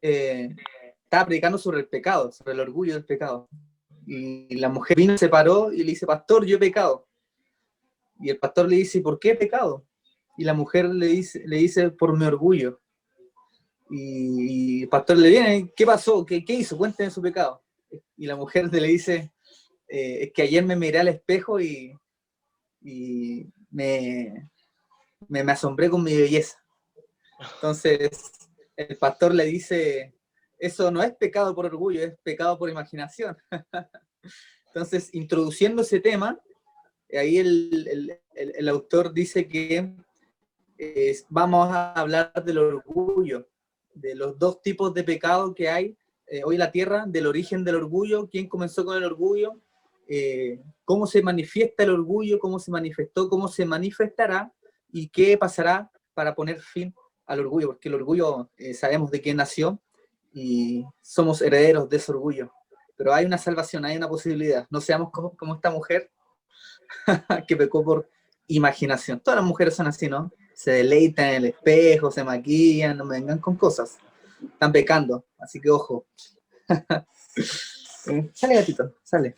estaba predicando sobre el pecado, sobre el orgullo del pecado. Y la mujer vino, se paró y le dice, pastor, yo he pecado. Y el pastor le dice, ¿por qué he pecado? Y la mujer le dice por mi orgullo. Y el pastor le viene, ¿qué pasó? ¿Qué hizo? Cuénteme su pecado. Y la mujer le dice, es que ayer me miré al espejo y me asombré con mi belleza. Entonces, el pastor le dice, eso no es pecado por orgullo, es pecado por imaginación. Entonces, introduciendo ese tema, ahí el autor dice que vamos a hablar del orgullo, de los dos tipos de pecado que hay hoy en la tierra, del origen del orgullo, quién comenzó con el orgullo, cómo se manifiesta el orgullo, cómo se manifestó, cómo se manifestará y qué pasará para poner fin al orgullo, porque el orgullo sabemos de quién nació y somos herederos de ese orgullo. Pero hay una salvación, hay una posibilidad. No seamos como esta mujer que pecó por imaginación. Todas las mujeres son así, ¿no? Se deleitan en el espejo, se maquillan, no me vengan con cosas. Están pecando, así que ojo. Sale, gatito, sale.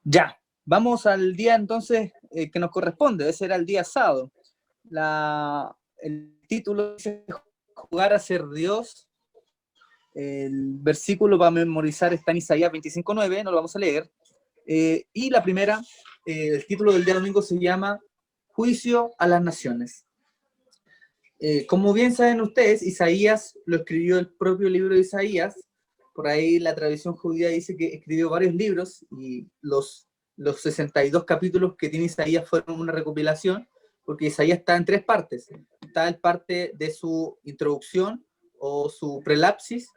Ya, vamos al día entonces que nos corresponde. Ese era el día sábado. El título dice jugar a ser Dios. El versículo para memorizar está en Isaías 25:9, no lo vamos a leer. Y la primera, el título del día domingo se llama Juicio a las Naciones. Como bien saben ustedes, Isaías lo escribió el propio libro de Isaías. Por ahí la tradición judía dice que escribió varios libros y los 62 capítulos que tiene Isaías fueron una recopilación, porque Isaías está en tres partes. Está el parte de su introducción o su prelapsis,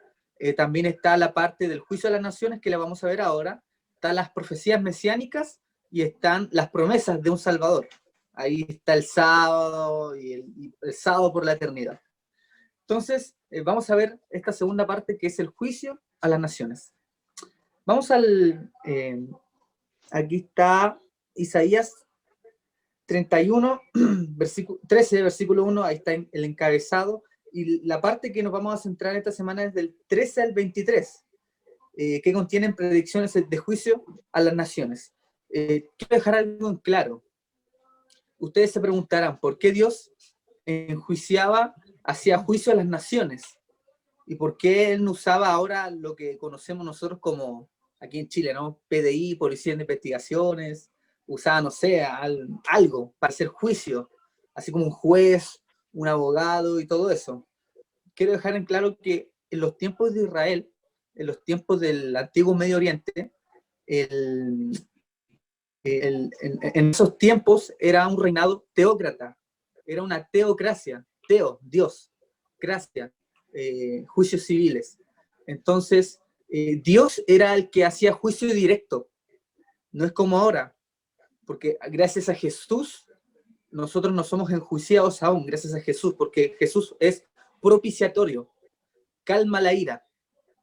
también está la parte del juicio a las naciones, que la vamos a ver ahora, están las profecías mesiánicas y están las promesas de un Salvador. Ahí está el sábado y el sábado por la eternidad. Entonces, vamos a ver esta segunda parte que es el juicio a las naciones. Vamos aquí está Isaías 31, 13, versículo 1, ahí está el encabezado. Y la parte que nos vamos a centrar esta semana es del 13 al 23, que contienen predicciones de juicio a las naciones. Quiero dejar algo en claro. Ustedes se preguntarán, ¿por qué Dios hacía juicio a las naciones? ¿Y por qué Él no usaba ahora lo que conocemos nosotros como, aquí en Chile, ¿no? PDI, Policía de Investigaciones, usaba, no sé, algo para hacer juicio, así como un juez, un abogado y todo eso? Quiero dejar en claro que en los tiempos de Israel, en los tiempos del antiguo Medio Oriente, en esos tiempos era un reinado teócrata, era una teocracia, Dios, gracia, juicios civiles. Entonces, Dios era el que hacía juicio directo, no es como ahora, porque gracias a Jesús, nosotros no somos enjuiciados aún, gracias a Jesús, porque Jesús es propiciatorio, calma la ira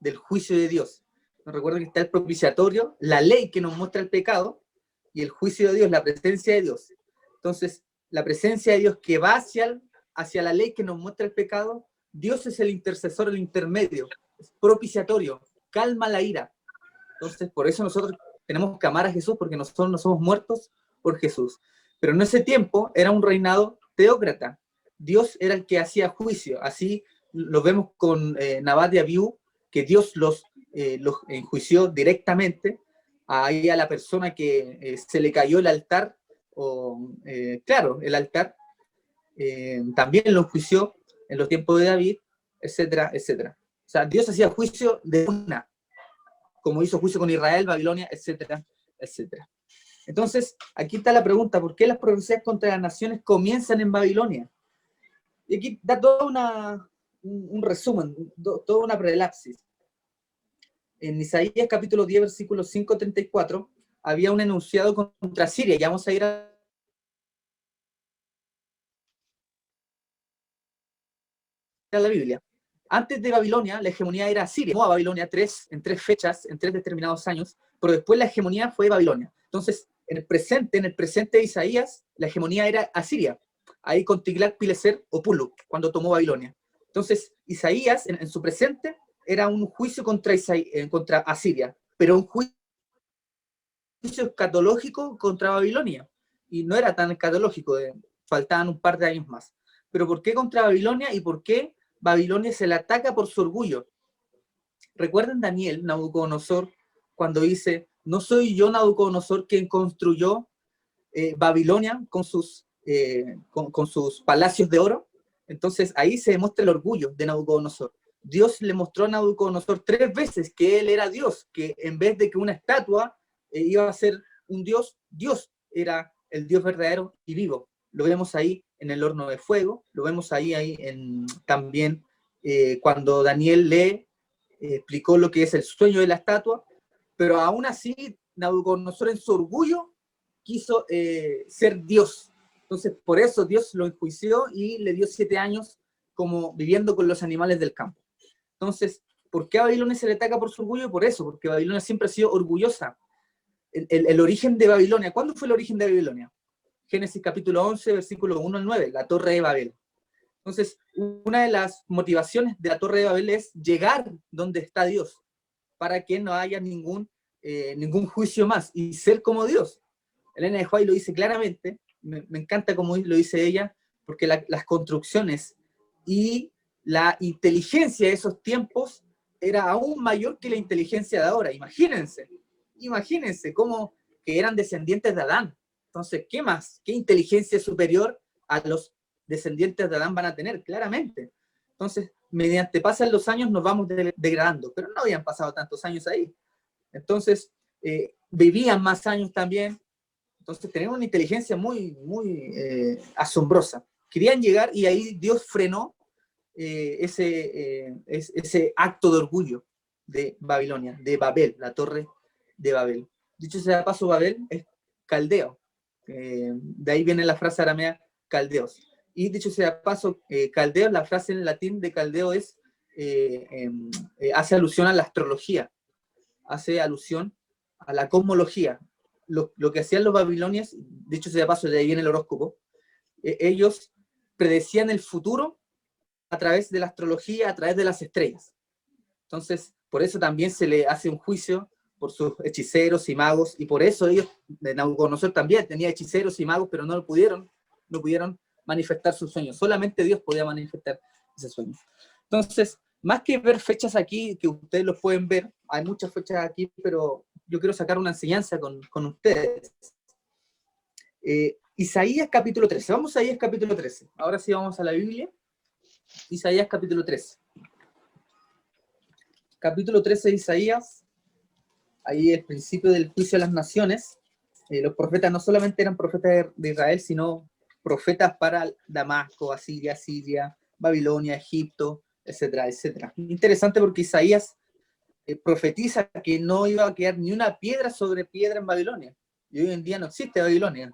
del juicio de Dios. Nos recuerda que está el propiciatorio, la ley que nos muestra el pecado, y el juicio de Dios, la presencia de Dios. Entonces, la presencia de Dios que va hacia la ley que nos muestra el pecado, Dios es el intercesor, el intermedio, es propiciatorio, calma la ira. Entonces, por eso nosotros tenemos que amar a Jesús, porque nosotros no somos muertos por Jesús. Pero en ese tiempo era un reinado teócrata. Dios era el que hacía juicio. Así lo vemos con Nabat y Abiú, que Dios los enjuició directamente ahí a la persona que se le cayó el altar, claro, el altar, también lo enjuició en los tiempos de David, etcétera, etcétera. O sea, Dios hacía juicio de una, como hizo juicio con Israel, Babilonia, etcétera, etcétera. Entonces, aquí está la pregunta, ¿por qué las profecías contra las naciones comienzan en Babilonia? Y aquí da todo un resumen, toda una prelapsis. En Isaías capítulo 10, versículo 5-34, había un enunciado contra Siria. Ya vamos a ir a la Biblia. Antes de Babilonia, la hegemonía era Siria. No a Babilonia en tres fechas, en tres determinados años, pero después la hegemonía fue Babilonia. Entonces, en el presente de Isaías, la hegemonía era Asiria. Ahí con Tiglat-Pileser o Pulu, cuando tomó Babilonia. Entonces, Isaías, en su presente, era un juicio contra Asiria, pero un juicio escatológico contra Babilonia. Y no era tan escatológico, faltaban un par de años más. Pero ¿por qué contra Babilonia y por qué Babilonia se le ataca por su orgullo? ¿Recuerdan Daniel, Nabucodonosor, cuando dice, no soy yo Nabucodonosor quien construyó Babilonia con sus palacios de oro? Entonces ahí se demuestra el orgullo de Nabucodonosor. Dios le mostró a Nabucodonosor 3 veces que él era Dios, que en vez de que una estatua iba a ser un Dios, Dios era el Dios verdadero y vivo. Lo vemos ahí en el horno de fuego, lo vemos ahí también cuando Daniel le explicó lo que es el sueño de la estatua, pero aún así Nabucodonosor en su orgullo quiso ser Dios. Entonces por eso Dios lo enjuició y le dio 7 años como viviendo con los animales del campo. Entonces, ¿por qué a Babilonia se le ataca por su orgullo? Por eso, porque Babilonia siempre ha sido orgullosa. El origen de Babilonia, ¿cuándo fue el origen de Babilonia? Génesis capítulo 11, versículo 1 al 9, la Torre de Babel. Entonces, una de las motivaciones de la Torre de Babel es llegar donde está Dios, para que no haya ningún juicio más y ser como Dios. Elena de White lo dice claramente, me encanta cómo lo dice ella, porque las construcciones y la inteligencia de esos tiempos era aún mayor que la inteligencia de ahora. Imagínense cómo que eran descendientes de Adán. Entonces, ¿qué más? ¿Qué inteligencia superior a los descendientes de Adán van a tener? Claramente. Entonces, mediante pasan los años nos vamos degradando, pero no habían pasado tantos años ahí. Entonces, vivían más años también. Entonces, tenían una inteligencia muy asombrosa. Querían llegar y ahí Dios frenó ese acto de orgullo de Babilonia, de Babel, la torre de Babel. Dicho sea de paso, Babel es caldeo. De ahí viene la frase aramea caldeos. Y dicho sea de paso, caldeo, la frase en latín de caldeo es, hace alusión a la astrología, hace alusión a la cosmología. Lo que hacían los babilonios, dicho sea de paso, de ahí viene el horóscopo, ellos predecían el futuro a través de la astrología, a través de las estrellas. Entonces, por eso también se le hace un juicio por sus hechiceros y magos, y por eso ellos, de Nabucodonosor también tenía hechiceros y magos, pero no pudieron manifestar sus sueños. Solamente Dios podía manifestar ese sueño. Entonces, más que ver fechas aquí, que ustedes los pueden ver, hay muchas fechas aquí, pero yo quiero sacar una enseñanza con ustedes. Isaías capítulo 13. Vamos a Isaías capítulo 13. Ahora sí vamos a la Biblia. Isaías capítulo 13. Capítulo 13 de Isaías. Ahí el principio del juicio a las naciones. Los profetas no solamente eran profetas de Israel, sino profetas para Damasco, Asiria, Siria, Babilonia, Egipto, etcétera, etcétera. Interesante porque Isaías profetiza que no iba a quedar ni una piedra sobre piedra en Babilonia. Y hoy en día no existe Babilonia.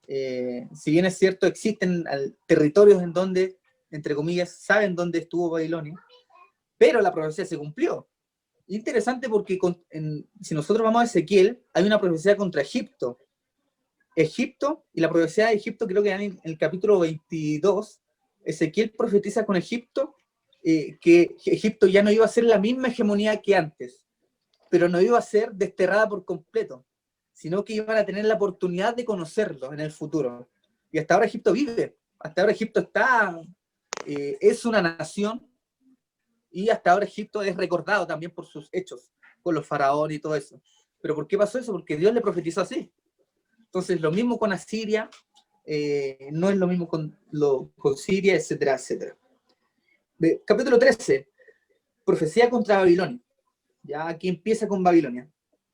Si bien es cierto, existen territorios en donde, entre comillas, saben dónde estuvo Babilonia, pero la profecía se cumplió. Interesante porque si nosotros vamos a Ezequiel, hay una profecía contra Egipto. Egipto, y la profecía de Egipto creo que en el capítulo 22, Ezequiel profetiza con Egipto que Egipto ya no iba a ser la misma hegemonía que antes, pero no iba a ser desterrada por completo, sino que iban a tener la oportunidad de conocerlo en el futuro. Y hasta ahora Egipto vive, hasta ahora Egipto es una nación, y hasta ahora Egipto es recordado también por sus hechos, con los faraones y todo eso. ¿Pero por qué pasó eso? Porque Dios le profetizó así. Entonces, lo mismo con Asiria, no es lo mismo con Siria, etcétera, etcétera. Capítulo 13, profecía contra Babilonia. Ya aquí empieza con Babilonia.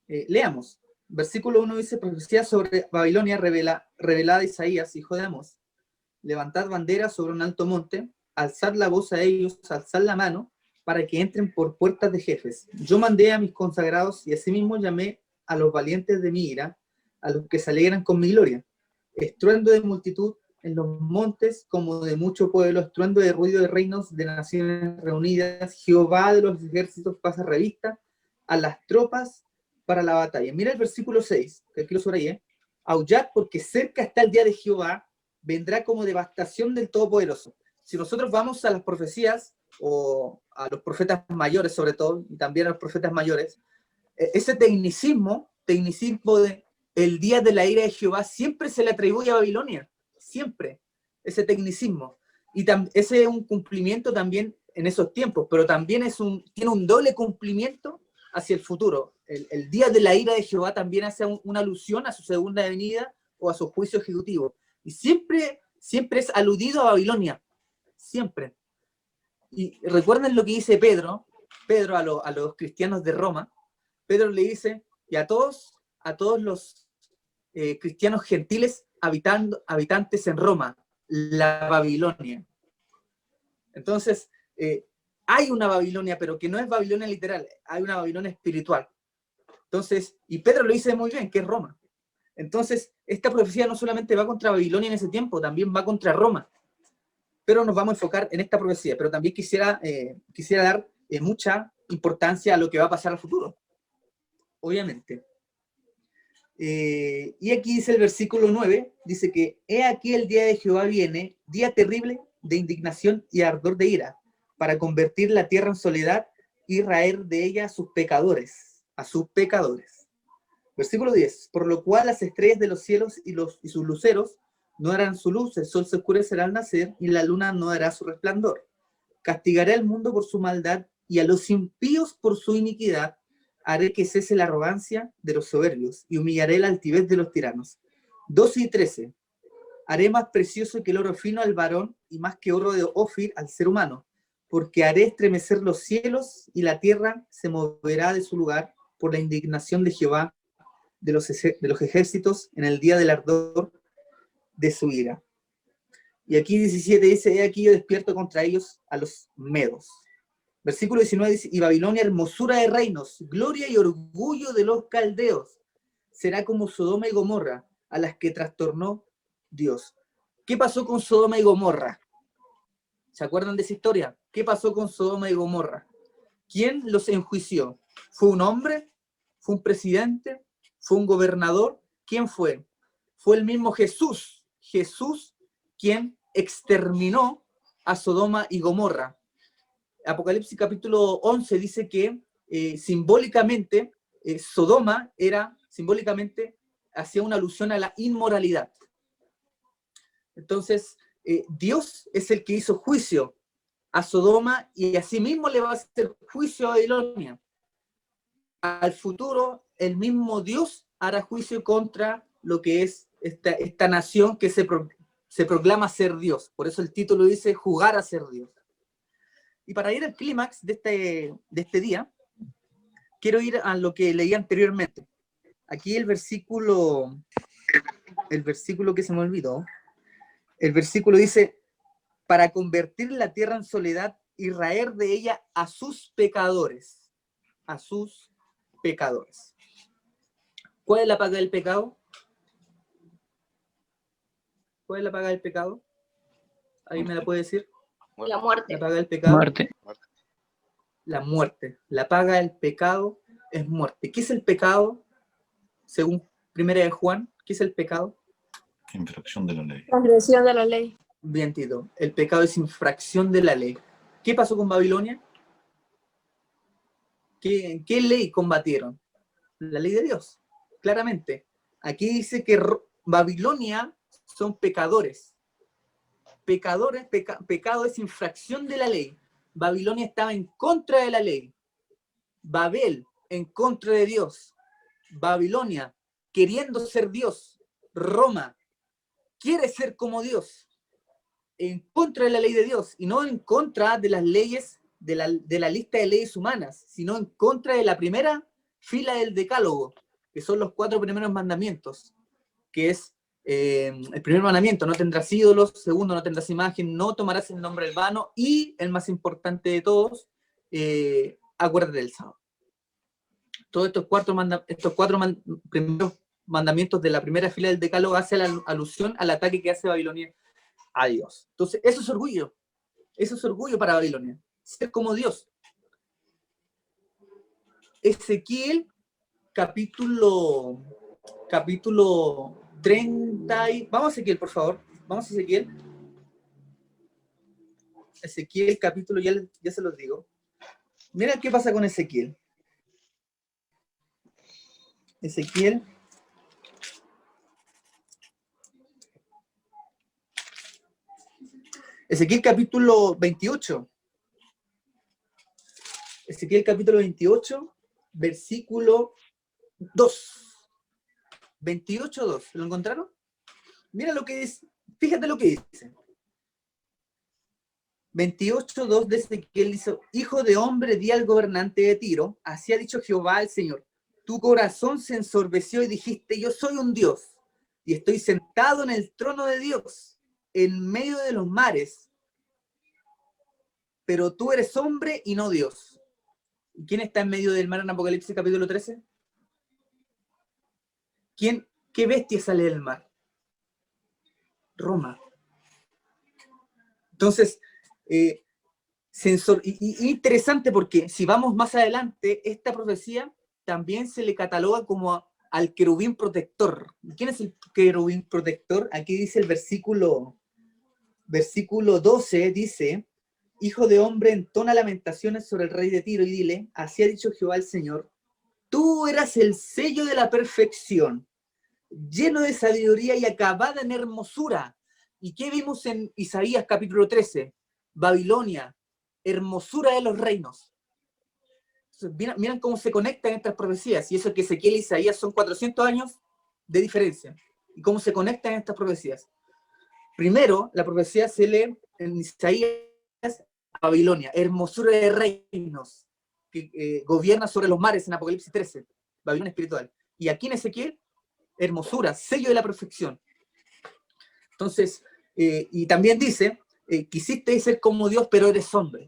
Leamos. Versículo 1 dice, profecía sobre Babilonia revelada a Isaías, hijo de Amós. Levantad banderas sobre un alto monte, alzad la voz a ellos, alzad la mano, para que entren por puertas de jefes. Yo mandé a mis consagrados y asimismo llamé a los valientes de mi ira, a los que se alegran con mi gloria. Estruendo de multitud en los montes como de mucho pueblo, estruendo de ruido de reinos de naciones reunidas. Jehová de los ejércitos pasa revista a las tropas para la batalla. Mira el versículo 6, que aquí lo subrayé. Aullad porque cerca está el día de Jehová, vendrá como devastación del Todopoderoso. Si nosotros vamos a las profecías o a los profetas mayores sobre todo, y también a los profetas mayores, ese tecnicismo de el día de la ira de Jehová siempre se le atribuye a Babilonia, siempre, ese tecnicismo. Y ese es un cumplimiento también en esos tiempos, pero también tiene un doble cumplimiento hacia el futuro. El día de la ira de Jehová también hace una alusión a su segunda venida o a su juicio ejecutivo. Y siempre es aludido a Babilonia, siempre. Y recuerden lo que dice Pedro a los cristianos de Roma. Pedro le dice, y a todos los cristianos gentiles habitantes en Roma, la Babilonia. Entonces, hay una Babilonia, pero que no es Babilonia literal, hay una Babilonia espiritual. Entonces, y Pedro lo dice muy bien, que es Roma. Entonces, esta profecía no solamente va contra Babilonia en ese tiempo, también va contra Roma. Pero nos vamos a enfocar en esta profecía, pero también quisiera dar mucha importancia a lo que va a pasar al futuro, obviamente. Y aquí dice el versículo 9, dice que he aquí el día de Jehová viene, día terrible de indignación y ardor de ira, para convertir la tierra en soledad y raer de ella a sus pecadores, Versículo 10, por lo cual las estrellas de los cielos y sus luceros no darán su luz, el sol se oscurecerá al nacer y la luna no dará su resplandor. Castigaré al mundo por su maldad y a los impíos por su iniquidad. Haré que cese la arrogancia de los soberbios y humillaré la altivez de los tiranos. 12 y 13. Haré más precioso que el oro fino al varón y más que oro de Ofir al ser humano, porque haré estremecer los cielos y la tierra se moverá de su lugar por la indignación de Jehová de los ejércitos en el día del ardor de su ira. Y aquí 17 dice, he aquí yo despierto contra ellos a los medos. Versículo 19 dice, y Babilonia, hermosura de reinos, gloria y orgullo de los caldeos, será como Sodoma y Gomorra, a las que trastornó Dios. ¿Qué pasó con Sodoma y Gomorra? ¿Se acuerdan de esa historia? ¿Qué pasó con Sodoma y Gomorra? ¿Quién los enjuició? ¿Fue un hombre? ¿Fue un presidente? ¿Fue un gobernador? ¿Quién fue? Fue el mismo Jesús. Jesús quien exterminó a Sodoma y Gomorra. Apocalipsis capítulo 11 dice que simbólicamente Sodoma simbólicamente hacía una alusión a la inmoralidad. Entonces, Dios es el que hizo juicio a Sodoma y asimismo le va a hacer juicio a Babilonia. Al futuro, el mismo Dios hará juicio contra lo que es esta nación que se proclama ser Dios. Por eso el título dice jugar a ser Dios. Y para ir al clímax de este día, quiero ir a lo que leí anteriormente. Aquí el versículo que se me olvidó, el versículo dice, para convertir la tierra en soledad y raer de ella a sus pecadores. A sus pecadores. ¿Cuál es la paga del pecado? ¿Cuál es la paga del pecado? ¿Alguien me la puede decir? La muerte. La paga del pecado. Muerte. La muerte. La paga del pecado es muerte. ¿Qué es el pecado? Según Primera de Juan, ¿qué es el pecado? Infracción de la ley. Transgresión de la ley. Bien, Tito. El pecado es infracción de la ley. ¿Qué pasó con Babilonia? ¿Qué ley combatieron? La ley de Dios, claramente. Aquí dice que Babilonia son pecadores. Pecadores, pecado es infracción de la ley. Babilonia estaba en contra de la ley. Babel, en contra de Dios. Babilonia, queriendo ser Dios. Roma, quiere ser como Dios. En contra de la ley de Dios. Y no en contra de las leyes, de la lista de leyes humanas, sino en contra de la primera fila del decálogo, que son los 4 primeros mandamientos, que es el primer mandamiento, no tendrás ídolos, segundo, no tendrás imagen, no tomarás el nombre del vano, y el más importante de todos, acuérdate del sábado. Todos estos 4 primeros mandamientos de la primera fila del decálogo hacen la alusión al ataque que hace Babilonia a Dios. Entonces, eso es orgullo para Babilonia, ser como Dios. Ezequiel, capítulo 30. Vamos a Ezequiel, por favor. Vamos a Ezequiel. Ezequiel capítulo, ya se los digo. Mira qué pasa con Ezequiel. Ezequiel. Ezequiel capítulo 28. Ezequiel capítulo 28, versículo 2. 28:2. ¿Lo encontraron? Mira lo que es. Fíjate lo que dice. 28:2 de Ezequiel dice: Hijo de hombre, di al gobernante de Tiro, así ha dicho Jehová el Señor. Tu corazón se ensorbeció y dijiste: yo soy un Dios, y estoy sentado en el trono de Dios, en medio de los mares. Pero tú eres hombre y no Dios. ¿Y quién está en medio del mar en Apocalipsis capítulo 13? ¿Qué bestia sale del mar? Roma. Entonces, interesante porque si vamos más adelante, esta profecía también se le cataloga como al querubín protector. ¿Quién es el querubín protector? Aquí dice el versículo 12, dice: Hijo de hombre, entona lamentaciones sobre el rey de Tiro y dile: así ha dicho Jehová el Señor, tú eras el sello de la perfección, lleno de sabiduría y acabada en hermosura. ¿Y qué vimos en Isaías capítulo 13? Babilonia, hermosura de los reinos. Entonces, miren cómo se conectan estas profecías, y eso que Ezequiel y Isaías son 400 años de diferencia, y cómo se conectan estas profecías. Primero, la profecía se lee en Isaías: Babilonia, hermosura de reinos, que gobierna sobre los mares en Apocalipsis 13, Babilonia espiritual. Y aquí en Ezequiel, hermosura, sello de la perfección. Entonces, y también dice: quisiste ser como Dios, pero eres hombre.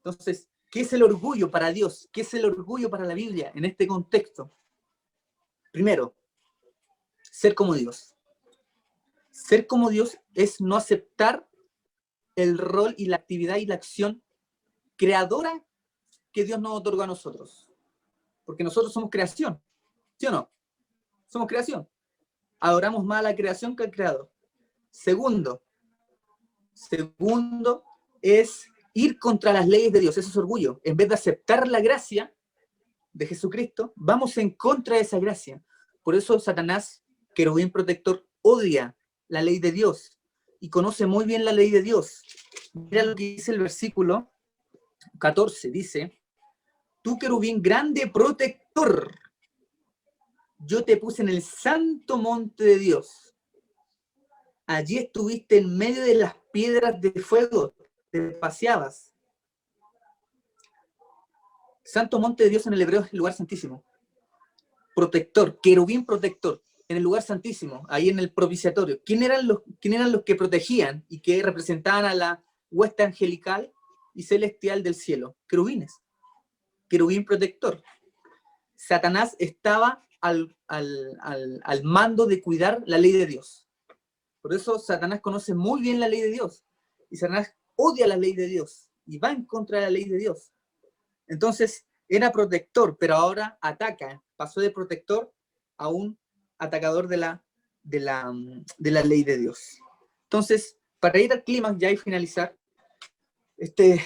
Entonces, ¿qué es el orgullo para Dios? ¿Qué es el orgullo para la Biblia en este contexto? Primero, ser como Dios. Ser como Dios es no aceptar el rol y la actividad y la acción creadora que Dios nos otorgó a nosotros. Porque nosotros somos creación, ¿sí o no? Somos creación. Adoramos más a la creación que al creador. Segundo es ir contra las leyes de Dios. Eso es orgullo. En vez de aceptar la gracia de Jesucristo, vamos en contra de esa gracia. Por eso Satanás, querubín protector, odia la ley de Dios y conoce muy bien la ley de Dios. Mira lo que dice el versículo 14. Dice: tú, querubín grande protector, yo te puse en el santo monte de Dios. Allí estuviste en medio de las piedras de fuego, te paseabas. Santo monte de Dios en el hebreo es el lugar santísimo. Protector, querubín protector, en el lugar santísimo, ahí en el propiciatorio. ¿Quién eran los que protegían y que representaban a la hueste angelical y celestial del cielo? Querubines. Querubín protector. Satanás estaba al mando de cuidar la ley de Dios. Por eso Satanás conoce muy bien la ley de Dios. Y Satanás odia la ley de Dios y va en contra de la ley de Dios. Entonces, era protector, pero ahora ataca. Pasó de protector a un atacador de la ley de Dios. Entonces, para ir al clímax ya y finalizar este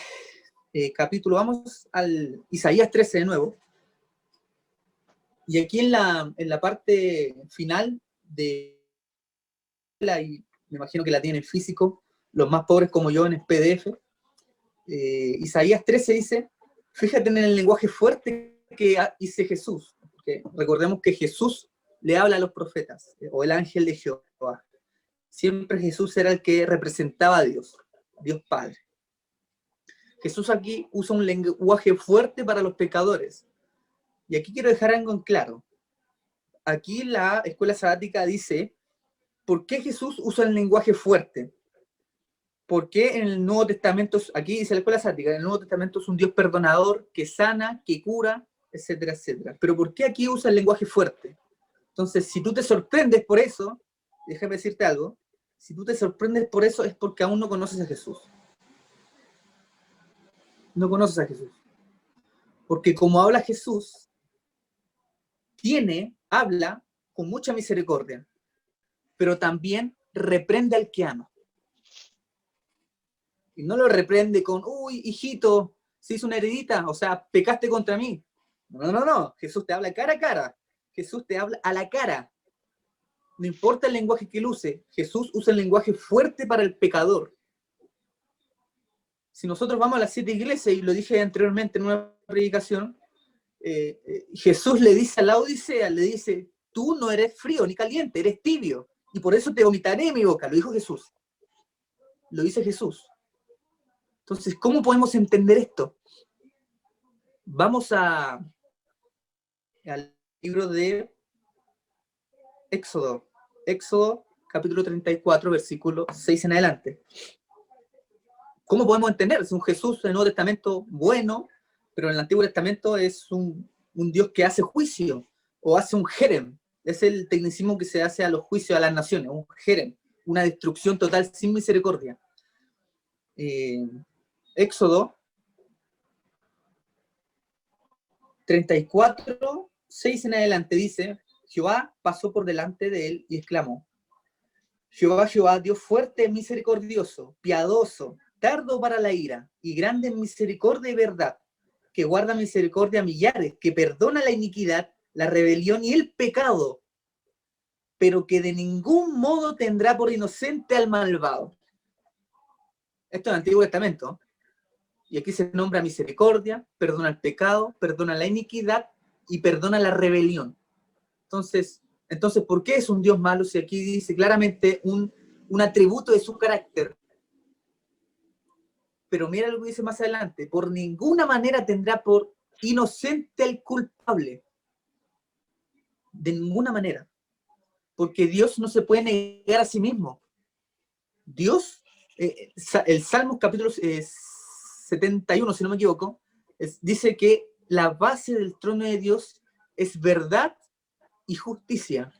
capítulo, vamos al Isaías 13 de nuevo. Y aquí en la parte final de y me imagino que la tienen físico, los más pobres como yo en el PDF, Isaías 13 dice: fíjate en el lenguaje fuerte que dice Jesús, porque recordemos que Jesús le habla a los profetas, o el ángel de Jehová. Siempre Jesús era el que representaba a Dios, Dios Padre. Jesús aquí usa un lenguaje fuerte para los pecadores. Y aquí quiero dejar algo en claro. Aquí la escuela sabática dice: ¿por qué Jesús usa el lenguaje fuerte? Porque en el Nuevo Testamento, aquí dice la escuela sabática, en el Nuevo Testamento es un Dios perdonador, que sana, que cura, etcétera, etcétera. Pero ¿por qué aquí usa el lenguaje fuerte? Entonces, si tú te sorprendes por eso, déjame decirte algo, si tú te sorprendes por eso es porque aún no conoces a Jesús. No conoces a Jesús. Porque como habla Jesús, habla con mucha misericordia, pero también reprende al que ama. Y no lo reprende con, uy, hijito, se hizo una heredita, o sea, pecaste contra mí. No, no, no, Jesús te habla cara a cara. Jesús te habla a la cara. No importa el lenguaje que él use, Jesús usa el lenguaje fuerte para el pecador. Si nosotros vamos a las 7 iglesias, y lo dije anteriormente en una predicación, Jesús le dice a la Odisea, le dice, tú no eres frío ni caliente, eres tibio, y por eso te vomitaré en mi boca, lo dijo Jesús. Lo dice Jesús. Entonces, ¿cómo podemos entender esto? Vamos al libro de Éxodo. Éxodo, capítulo 34, versículo 6 en adelante. ¿Cómo podemos entender? Es un Jesús en el Nuevo Testamento bueno, pero en el Antiguo Testamento es un Dios que hace juicio, o hace un jerem. Es el tecnicismo que se hace a los juicios a las naciones, un jerem, una destrucción total sin misericordia. Éxodo 34, 6 en adelante dice, Jehová pasó por delante de él y exclamó, Jehová, Jehová, Dios fuerte, misericordioso, piadoso, tardo para la ira y grande en misericordia y verdad, que guarda misericordia a millares, que perdona la iniquidad, la rebelión y el pecado, pero que de ningún modo tendrá por inocente al malvado. Esto es el Antiguo Testamento. Y aquí se nombra misericordia, perdona el pecado, perdona la iniquidad y perdona la rebelión. Entonces, ¿por qué es un Dios malo si aquí dice claramente un atributo de su carácter? Pero mira lo que dice más adelante, por ninguna manera tendrá por inocente al culpable. De ninguna manera. Porque Dios no se puede negar a sí mismo. Dios, el Salmos capítulo 71, si no me equivoco, dice que la base del trono de Dios es verdad y justicia.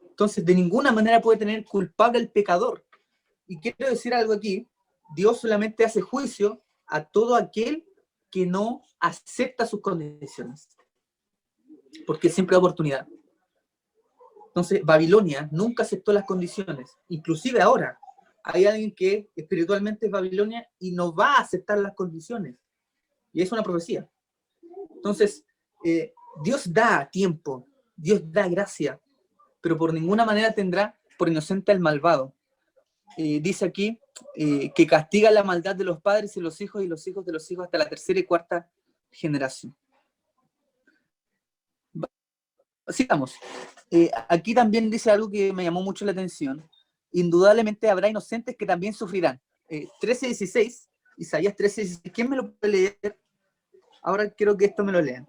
Entonces, de ninguna manera puede tener culpable al pecador. Y quiero decir algo aquí, Dios solamente hace juicio a todo aquel que no acepta sus condiciones. Porque siempre hay oportunidad. Entonces, Babilonia nunca aceptó las condiciones. Inclusive ahora, hay alguien que espiritualmente es Babilonia y no va a aceptar las condiciones. Y es una profecía. Entonces, Dios da tiempo, Dios da gracia, pero por ninguna manera tendrá por inocente al malvado. Dice aquí que castiga la maldad de los padres y los hijos de los hijos hasta la tercera y cuarta generación. Sigamos. Aquí también dice algo que me llamó mucho la atención. Indudablemente habrá inocentes que también sufrirán. 13:16, Isaías 13:16. ¿Quién me lo puede leer? Ahora quiero que esto me lo lean.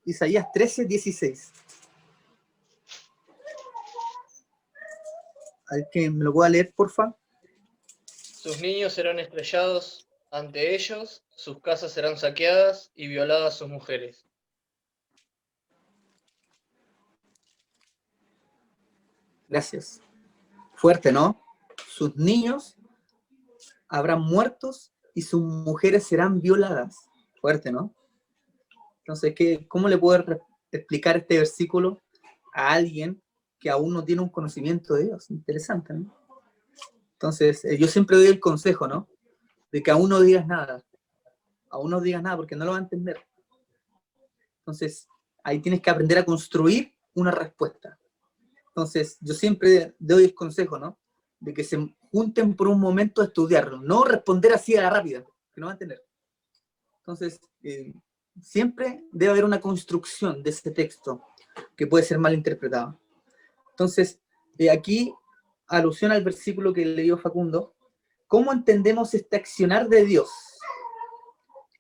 Isaías 13:16. A ver, que me lo pueda leer, porfa. Sus niños serán estrellados ante ellos, sus casas serán saqueadas y violadas sus mujeres. Gracias. Fuerte, ¿no? Sus niños habrán muertos y sus mujeres serán violadas. Fuerte, ¿no? Entonces, ¿cómo le puedo explicar este versículo a alguien que aún no tiene un conocimiento de Dios? Interesante, ¿no? Entonces, yo siempre doy el consejo, ¿no? De que aún no digas nada. Aún no digas nada porque no lo va a entender. Entonces, ahí tienes que aprender a construir una respuesta. Entonces, yo siempre doy el consejo, ¿no? De que se junten por un momento a estudiarlo, no responder así a la rápida, que no va a entender. Entonces, siempre debe haber una construcción de ese texto que puede ser mal interpretado. Entonces, aquí, alusión al versículo que leyó Facundo, ¿cómo entendemos este accionar de Dios?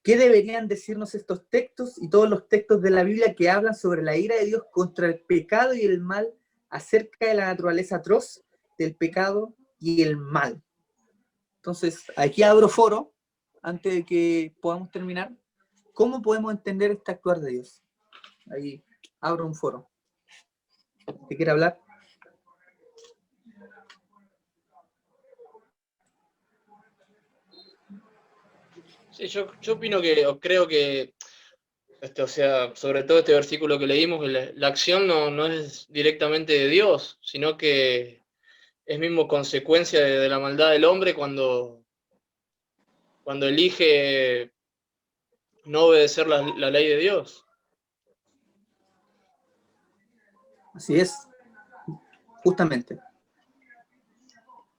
¿Qué deberían decirnos estos textos y todos los textos de la Biblia que hablan sobre la ira de Dios contra el pecado y el mal, acerca de la naturaleza atroz del pecado y el mal? Entonces, aquí abro foro, antes de que podamos terminar. ¿Cómo podemos entender este actuar de Dios? Ahí abro un foro. ¿Te quiere hablar? Sí, yo opino o creo que, o sea, sobre todo este versículo que leímos, la acción no es directamente de Dios, sino que es mismo consecuencia de la maldad del hombre cuando cuando elige no obedecer la ley de Dios. Así es, justamente.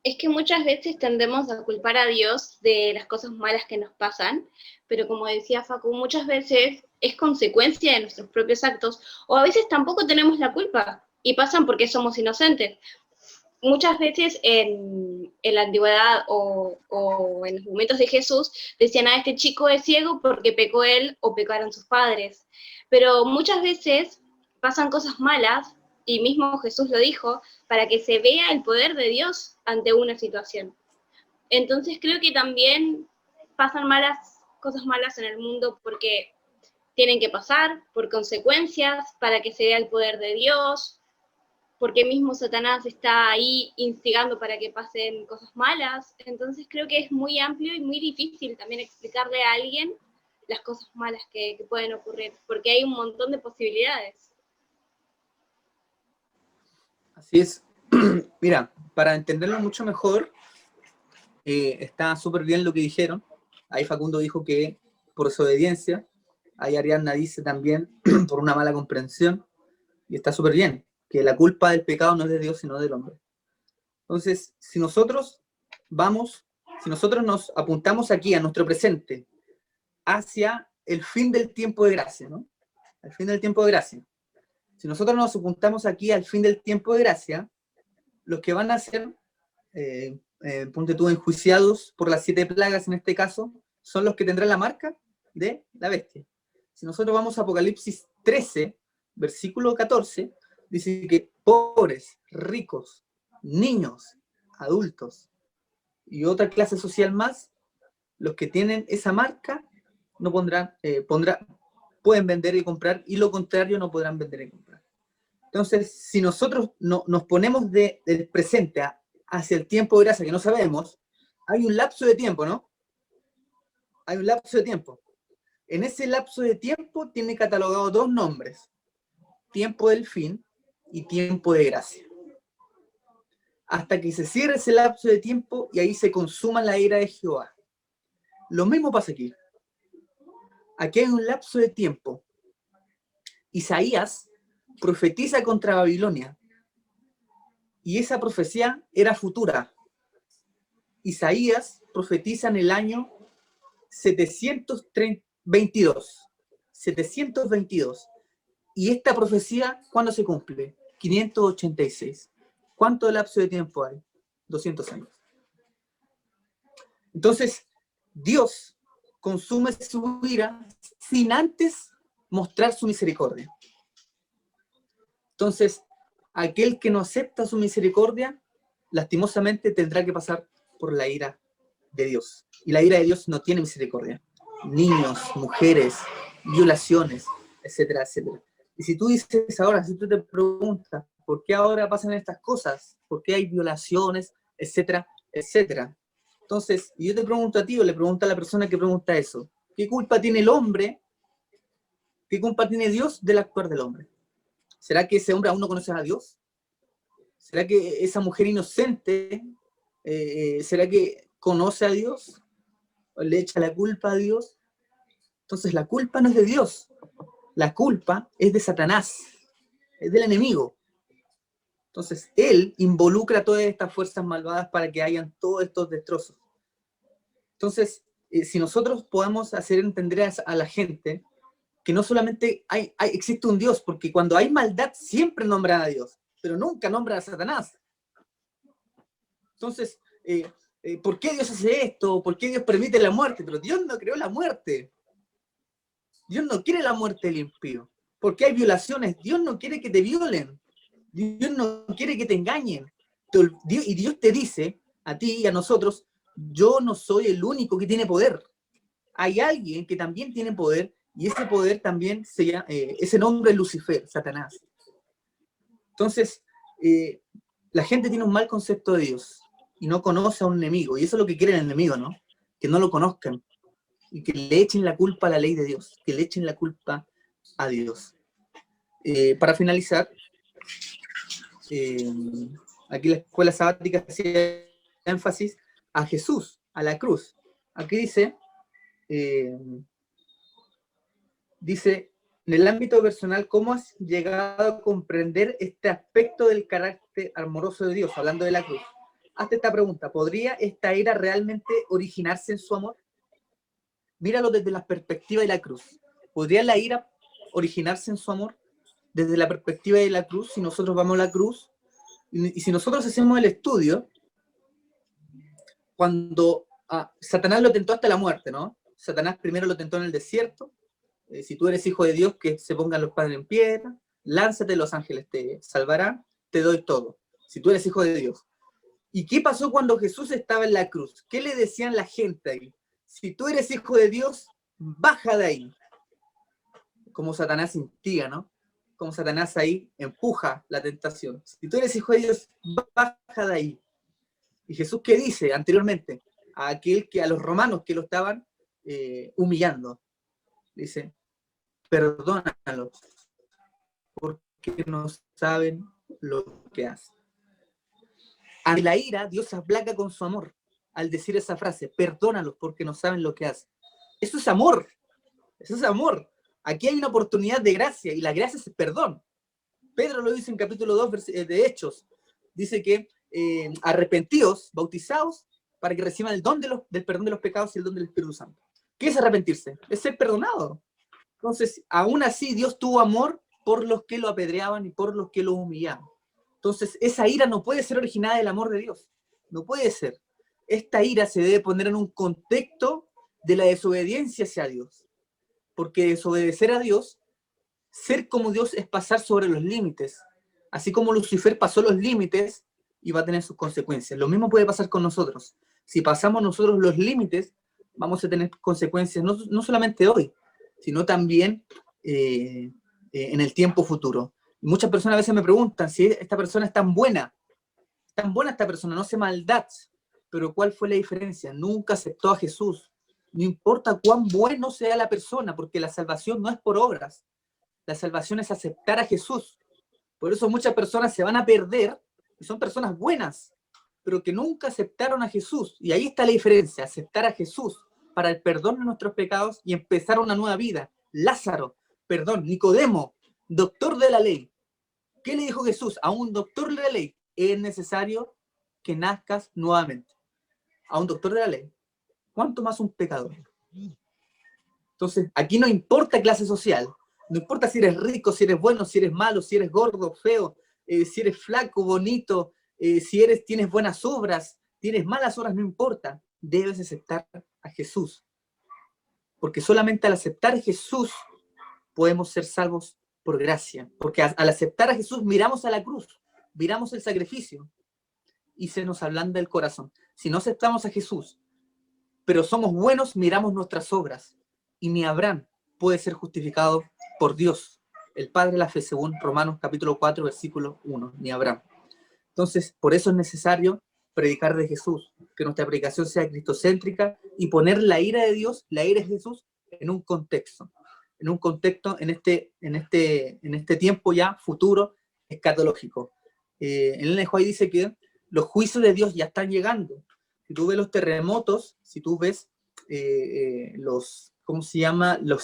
Es que muchas veces tendemos a culpar a Dios de las cosas malas que nos pasan, pero como decía Facu, muchas veces es consecuencia de nuestros propios actos, o a veces tampoco tenemos la culpa, y pasan porque somos inocentes. Muchas veces en la antigüedad o en los momentos de Jesús decían, este chico es ciego porque pecó él o pecaron sus padres. Pero muchas veces pasan cosas malas, y mismo Jesús lo dijo, para que se vea el poder de Dios ante una situación. Entonces creo que también pasan cosas malas en el mundo porque tienen que pasar, por consecuencias, para que se vea el poder de Dios, porque mismo Satanás está ahí instigando para que pasen cosas malas. Entonces creo que es muy amplio y muy difícil también explicarle a alguien las cosas malas que pueden ocurrir, porque hay un montón de posibilidades. Así es. Mira, para entenderlo mucho mejor, está súper bien lo que dijeron. Ahí Facundo dijo que por desobediencia, ahí Ariadna dice también por una mala comprensión, y está súper bien, que la culpa del pecado no es de Dios, sino del hombre. Entonces, si nosotros nos apuntamos aquí a nuestro presente, hacia el fin del tiempo de gracia, ¿no? El fin del tiempo de gracia. Si nosotros nos apuntamos aquí al fin del tiempo de gracia, los que van a ser, ponte tú, enjuiciados por las 7 plagas en este caso, son los que tendrán la marca de la bestia. Si nosotros vamos a Apocalipsis 13, versículo 14, dice que pobres, ricos, niños, adultos y otra clase social más, los que tienen esa marca no pueden vender y comprar, y lo contrario no podrán vender y comprar. Entonces, si nosotros nos ponemos del presente hacia el tiempo de gracia que no sabemos, hay un lapso de tiempo, ¿no? Hay un lapso de tiempo. En ese lapso de tiempo tiene catalogado 2 nombres: tiempo del fin y tiempo de gracia. Hasta que se cierre ese lapso de tiempo y ahí se consuma la ira de Jehová. Lo mismo pasa aquí. Aquí hay un lapso de tiempo. Isaías profetiza contra Babilonia, y esa profecía era futura. Isaías profetiza en el año 722. Y esta profecía, ¿cuándo se cumple? 586. ¿Cuánto lapso de tiempo hay? 200 años. Entonces, Dios consume su ira sin antes mostrar su misericordia. Entonces, aquel que no acepta su misericordia, lastimosamente tendrá que pasar por la ira de Dios. Y la ira de Dios no tiene misericordia. Niños, mujeres, violaciones, etcétera, etcétera. Y si tú dices ahora, si tú te preguntas, ¿por qué ahora pasan estas cosas? ¿Por qué hay violaciones, etcétera, etcétera? Entonces, yo te pregunto a ti, o le pregunto a la persona que pregunta eso, ¿qué culpa tiene el hombre? ¿Qué culpa tiene Dios del actuar del hombre? ¿Será que ese hombre aún no conoce a Dios? ¿Será que esa mujer inocente, será que conoce a Dios? ¿O le echa la culpa a Dios? Entonces la culpa no es de Dios, la culpa es de Satanás, es del enemigo. Entonces él involucra a todas estas fuerzas malvadas para que hayan todos estos destrozos. Entonces, si nosotros podemos hacer entender a la gente que no solamente existe un Dios, porque cuando hay maldad siempre nombran a Dios, pero nunca nombran a Satanás. Entonces, ¿por qué Dios hace esto? ¿Por qué Dios permite la muerte? Pero Dios no creó la muerte. Dios no quiere la muerte del impío. ¿Por qué hay violaciones? Dios no quiere que te violen. Dios no quiere que te engañen. Y Dios te dice, a ti y a nosotros, yo no soy el único que tiene poder. Hay alguien que también tiene poder, y ese poder también ese nombre es Lucifer, Satanás. Entonces, la gente tiene un mal concepto de Dios y no conoce a un enemigo, y eso es lo que quiere el enemigo, ¿no? Que no lo conozcan y que le echen la culpa a la ley de Dios, que le echen la culpa a Dios. Para finalizar, aquí la escuela sabática hacía énfasis a Jesús, a la cruz. Aquí dice, en el ámbito personal, ¿cómo has llegado a comprender este aspecto del carácter amoroso de Dios, hablando de la cruz? Hazte esta pregunta, ¿podría esta ira realmente originarse en su amor? Míralo desde la perspectiva de la cruz. ¿Podría la ira originarse en su amor? Desde la perspectiva de la cruz, si nosotros vamos a la cruz, y si nosotros hacemos el estudio, cuando Satanás lo tentó hasta la muerte, ¿no? Satanás primero lo tentó en el desierto. Si tú eres hijo de Dios, que se pongan los padres en piedra, lánzate, los ángeles te salvarán, te doy todo. Si tú eres hijo de Dios. ¿Y qué pasó cuando Jesús estaba en la cruz? ¿Qué le decían la gente ahí? Si tú eres hijo de Dios, baja de ahí. Como Satanás instiga, ¿no? Como Satanás ahí empuja la tentación. Si tú eres hijo de Dios, baja de ahí. ¿Y Jesús qué dice anteriormente? A los romanos que lo estaban humillando. Dice, perdónalos, porque no saben lo que hacen. A la ira, Dios se aplaca con su amor al decir esa frase, perdónalos porque no saben lo que hacen. Eso es amor, eso es amor. Aquí hay una oportunidad de gracia, y la gracia es el perdón. Pedro lo dice en capítulo 2 de Hechos, dice que arrepentidos, bautizados, para que reciban el don del perdón de los pecados y el don del Espíritu Santo. ¿Qué es arrepentirse? Es ser perdonado. Entonces, aún así, Dios tuvo amor por los que lo apedreaban y por los que lo humillaban. Entonces, esa ira no puede ser originada del amor de Dios. No puede ser. Esta ira se debe poner en un contexto de la desobediencia hacia Dios. Porque desobedecer a Dios, ser como Dios, es pasar sobre los límites. Así como Lucifer pasó los límites y va a tener sus consecuencias. Lo mismo puede pasar con nosotros. Si pasamos nosotros los límites, vamos a tener consecuencias no solamente hoy, sino también en el tiempo futuro. Y muchas personas a veces me preguntan si esta persona es tan buena esta persona, no hace maldad, pero ¿cuál fue la diferencia? Nunca aceptó a Jesús. No importa cuán bueno sea la persona, porque la salvación no es por obras, la salvación es aceptar a Jesús. Por eso muchas personas se van a perder, y son personas buenas, pero que nunca aceptaron a Jesús. Y ahí está la diferencia, aceptar a Jesús para el perdón de nuestros pecados y empezar una nueva vida. Lázaro, Nicodemo, doctor de la ley. ¿Qué le dijo Jesús a un doctor de la ley? Es necesario que nazcas nuevamente. A un doctor de la ley. ¿Cuánto más un pecador? Entonces, aquí no importa clase social. No importa si eres rico, si eres bueno, si eres malo, si eres gordo, feo, si eres flaco, bonito, si tienes buenas obras, tienes malas obras, no importa. Debes aceptar a Jesús. Porque solamente al aceptar a Jesús podemos ser salvos por gracia. Porque al aceptar a Jesús miramos a la cruz, miramos el sacrificio y se nos ablanda el corazón. Si no aceptamos a Jesús, pero somos buenos, miramos nuestras obras. Y ni Abraham puede ser justificado por Dios, el Padre de la fe, según Romanos capítulo 4, versículo 1, ni Abraham. Entonces, por eso es necesario predicar de Jesús, que nuestra predicación sea cristocéntrica y poner la ira de Dios, la ira de Jesús, en un contexto, en este tiempo ya futuro, escatológico. Ellen White dice que los juicios de Dios ya están llegando. Si tú ves los terremotos, si tú ves los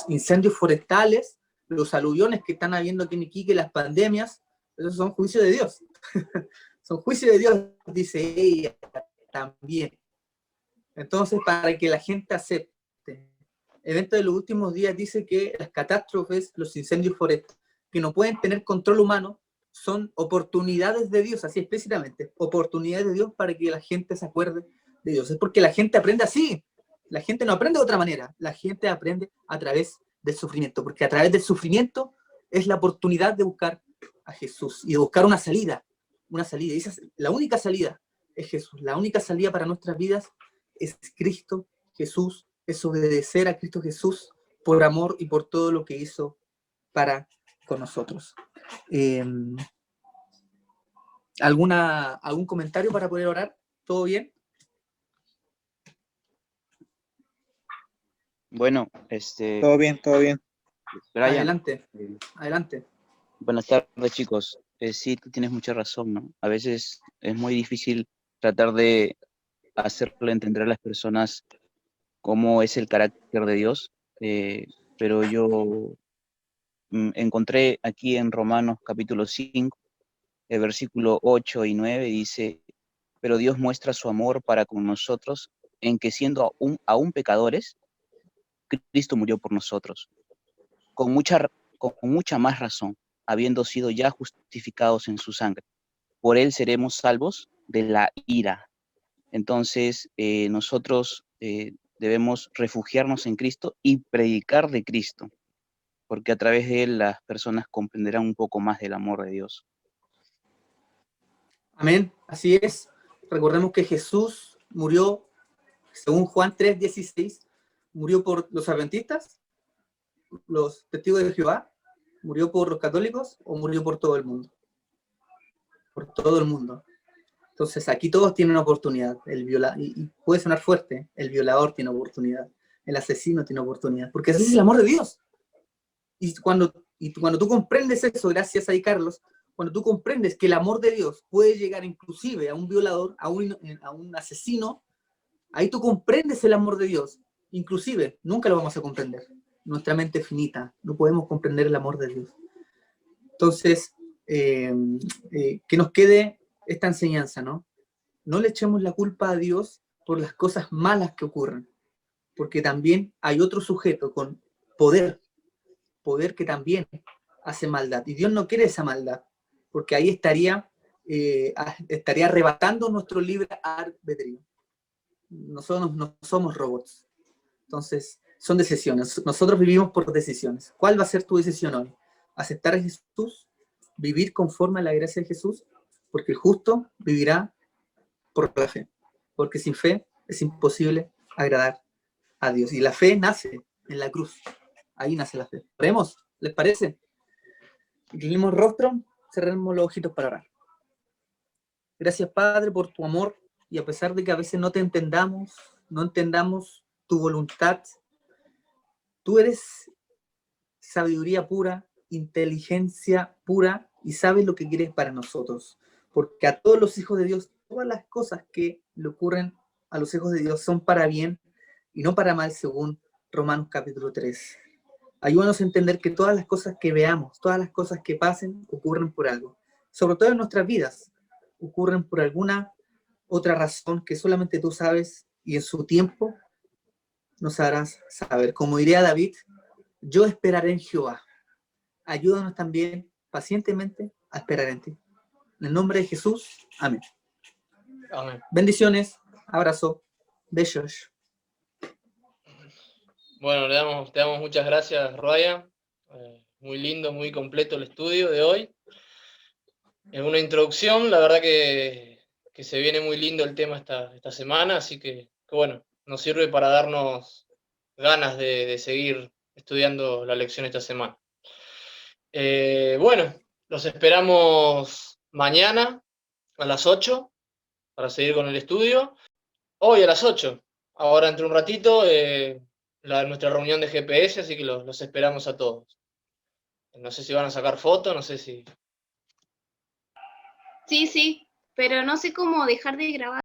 incendios forestales, los aluviones que están habiendo aquí en Iquique, las pandemias, esos son juicios de Dios. Son juicios de Dios, dice ella también. Entonces, para que la gente acepte. Evento de los últimos días dice que las catástrofes, los incendios forestales, que no pueden tener control humano, son oportunidades de Dios, así explícitamente, oportunidades de Dios para que la gente se acuerde de Dios. Es porque la gente aprende así. La gente no aprende de otra manera. La gente aprende a través del sufrimiento, porque a través del sufrimiento es la oportunidad de buscar a Jesús y de buscar una salida. Una salida. Y esa es la única salida, es Jesús. La única salida para nuestras vidas es Cristo Jesús, es obedecer a Cristo Jesús por amor y por todo lo que hizo con nosotros. ¿Algún comentario para poder orar? ¿Todo bien? Bueno, Todo bien, todo bien. Brian, Adelante. buenas tardes, chicos. Sí, tú tienes mucha razón, ¿no? A veces es muy difícil tratar de hacerle entender a las personas cómo es el carácter de Dios, pero yo encontré aquí en Romanos capítulo 5, el versículo 8 y 9, dice, pero Dios muestra su amor para con nosotros en que siendo aún pecadores, Cristo murió por nosotros, con mucha más razón, habiendo sido ya justificados en su sangre. Por él seremos salvos de la ira. Entonces, nosotros debemos refugiarnos en Cristo y predicar de Cristo, porque a través de él las personas comprenderán un poco más del amor de Dios. Amén, así es. Recordemos que Jesús murió, según Juan 3:16, murió por los adventistas, los testigos de Jehová, murió por los católicos o murió por todo el mundo. Por todo el mundo. Entonces aquí todos tienen una oportunidad. Y puede sonar fuerte, el violador tiene oportunidad, el asesino tiene oportunidad, porque ese es el amor de Dios. Y cuando tú comprendes eso, gracias a Carlos, cuando tú comprendes que el amor de Dios puede llegar inclusive a un violador, a un asesino, ahí tú comprendes el amor de Dios. Inclusive, nunca lo vamos a comprender. Nuestra mente es finita, no podemos comprender el amor de Dios. Entonces, que nos quede esta enseñanza, ¿no? No le echemos la culpa a Dios por las cosas malas que ocurren, porque también hay otro sujeto con poder que también hace maldad, y Dios no quiere esa maldad, porque ahí estaría arrebatando nuestro libre albedrío. Nosotros no somos robots, entonces son decisiones, nosotros vivimos por decisiones. ¿Cuál va a ser tu decisión hoy? ¿Aceptar a Jesús? ¿Vivir conforme a la gracia de Jesús? Porque el justo vivirá por la fe, porque sin fe es imposible agradar a Dios, y la fe nace en la cruz, ahí nace la fe. ¿Oremos? ¿Les parece? Inclinemos el rostro, cerremos los ojitos para orar. Gracias, Padre, por tu amor, y a pesar de que a veces no entendamos tu voluntad, tú eres sabiduría pura, inteligencia pura, y sabes lo que quieres para nosotros, porque a todos los hijos de Dios, todas las cosas que le ocurren a los hijos de Dios son para bien y no para mal, según Romanos capítulo 3. Ayúdanos a entender que todas las cosas que veamos, todas las cosas que pasen, ocurren por algo. Sobre todo en nuestras vidas, ocurren por alguna otra razón que solamente tú sabes, y en su tiempo nos harás saber. Como diría David, yo esperaré en Jehová. Ayúdanos también pacientemente a esperar en ti. En el nombre de Jesús, amén. Amén. Bendiciones, abrazo, besos. Bueno, te damos muchas gracias, Ryan. Muy lindo, muy completo el estudio de hoy. Es una introducción, la verdad que se viene muy lindo el tema esta semana, así que bueno, nos sirve para darnos ganas de seguir estudiando la lección esta semana. Bueno, los esperamos mañana a las 8 para seguir con el estudio. Hoy a las 8, ahora entre un ratito, nuestra reunión de GPS, así que los esperamos a todos. No sé si van a sacar fotos, no sé si... Sí, pero no sé cómo dejar de grabar.